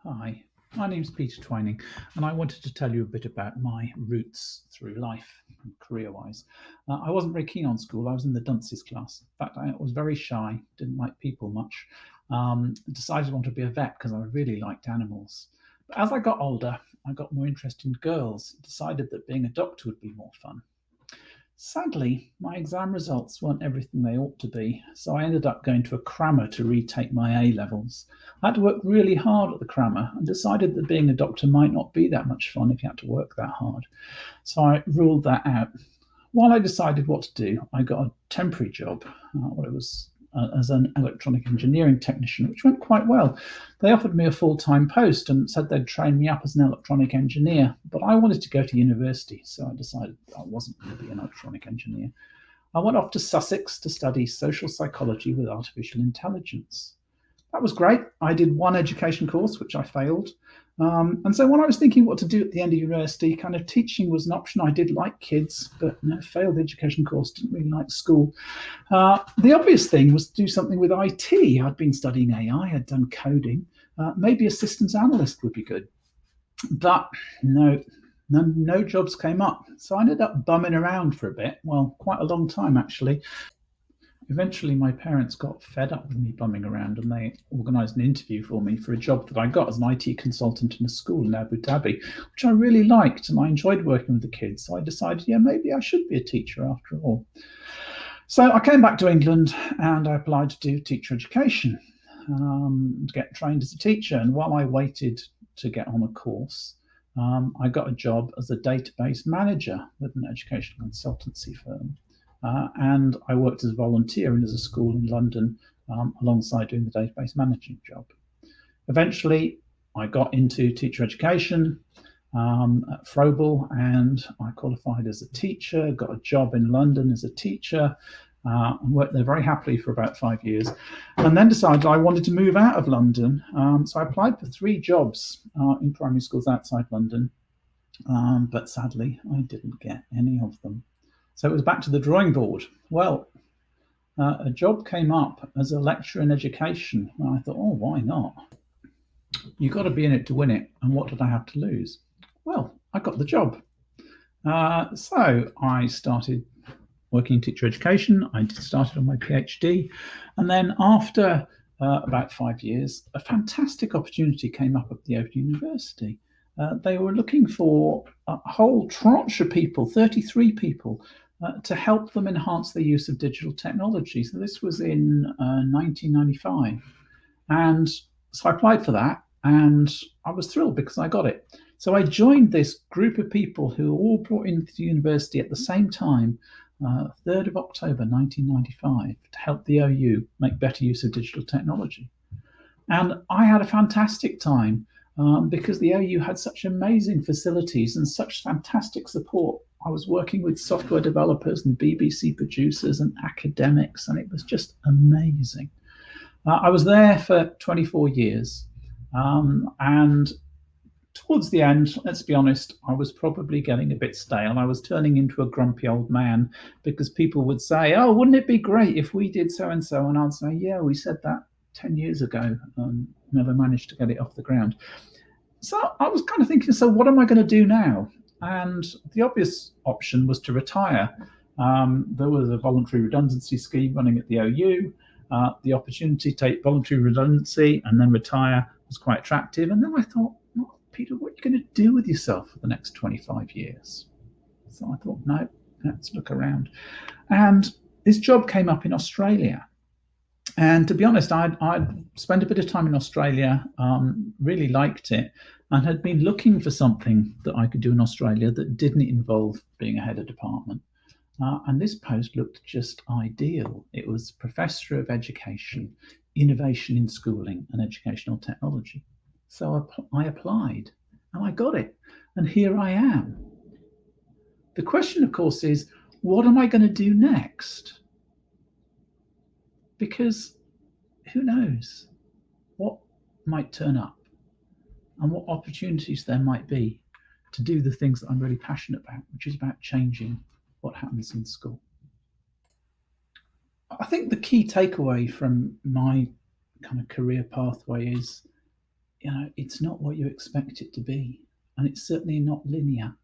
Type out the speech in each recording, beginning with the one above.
Hi, my name's Peter Twining, and I wanted to tell you a bit about my routes through life, career-wise. I wasn't very keen on school. I was in the dunces class. In fact, I was very shy, didn't like people much. Decided I wanted to be a vet because I really liked animals. But as I got older, I got more interested in girls. Decided that being a doctor would be more fun. Sadly, my exam results weren't everything they ought to be, so I ended up going to a crammer to retake my A levels. I had to work really hard at the crammer and decided that being a doctor might not be that much fun if you had to work that hard. So I ruled that out. While I decided what to do, I got a temporary job. It was as an electronic engineering technician, which went quite well. They offered me a full-time post and said they'd train me up as an electronic engineer, but I wanted to go to university, so I decided I wasn't going to be an electronic engineer. I went off to Sussex to study social psychology with artificial intelligence. That was great. I did one education course, which I failed. And so when I was thinking what to do at the end of university, kind of teaching was an option. I did like kids, but failed the education course, didn't really like school. The obvious thing was to do something with IT. I'd been studying AI, I'd done coding. Maybe a systems analyst would be good. But no jobs came up. So I ended up bumming around for a bit. Well, quite a long time, actually. Eventually, my parents got fed up with me bumming around and they organised an interview for me for a job that I got as an IT consultant in a school in Abu Dhabi, which I really liked and I enjoyed working with the kids. So I decided, yeah, maybe I should be a teacher after all. So I came back to England and I applied to do teacher education to get trained as a teacher. And while I waited to get on a course, I got a job as a database manager with an educational consultancy firm. And I worked as a volunteer in as a school in London alongside doing the database managing job. Eventually, I got into teacher education at Frobel and I qualified as a teacher, got a job in London as a teacher, and worked there very happily for about 5 years, and then decided I wanted to move out of London. So I applied for 3 jobs in primary schools outside London, but sadly, I didn't get any of them. So it was back to the drawing board. Well, a job came up as a lecturer in education, and I thought, oh, why not? You've got to be in it to win it. And what did I have to lose? Well, I got the job. So I started working in teacher education. I started on my PhD. And then after about 5 years, a fantastic opportunity came up at the Open University. They were looking for a whole tranche of people, 33 people, to help them enhance their use of digital technology. So this was in 1995. And so I applied for that and I was thrilled because I got it. So I joined this group of people who were all brought into the university at the same time, 3rd of October 1995, to help the OU make better use of digital technology. And I had a fantastic time because the OU had such amazing facilities and such fantastic support. I was working with software developers and BBC producers and academics, and it was just amazing. I was there for 24 years, and towards the end, let's be honest, I was probably getting a bit stale. I was turning into a grumpy old man because people would say, oh, wouldn't it be great if we did so and so? And I'd say, yeah, we said that 10 years ago, never managed to get it off the ground. So I was kind of thinking, so what am I going to do now? And the obvious option was to retire. There was a voluntary redundancy scheme running at the OU. The opportunity to take voluntary redundancy and then retire was quite attractive. And then I thought, well, Peter, what are you going to do with yourself for the next 25 years? So I thought, no, let's look around. And this job came up in Australia. And to be honest, I'd spent a bit of time in Australia, really liked it, and had been looking for something that I could do in Australia that didn't involve being a head of department. And this post looked just ideal. It was Professor of Education, Innovation in Schooling and Educational Technology. So I applied and I got it. And here I am. The question, of course, is what am I going to do next? Because who knows what might turn up and what opportunities there might be to do the things that I'm really passionate about, which is about changing what happens in school. I think the key takeaway from my kind of career pathway is it's not what you expect it to be, and it's certainly not linear.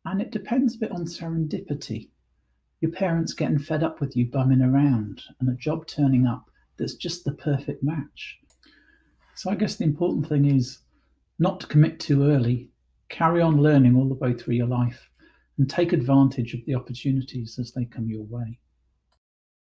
And it depends a bit on serendipity. Your parents getting fed up with you bumming around and a job turning up that's just the perfect match. So I guess the important thing is not to commit too early, carry on learning all the way through your life, and take advantage of the opportunities as they come your way.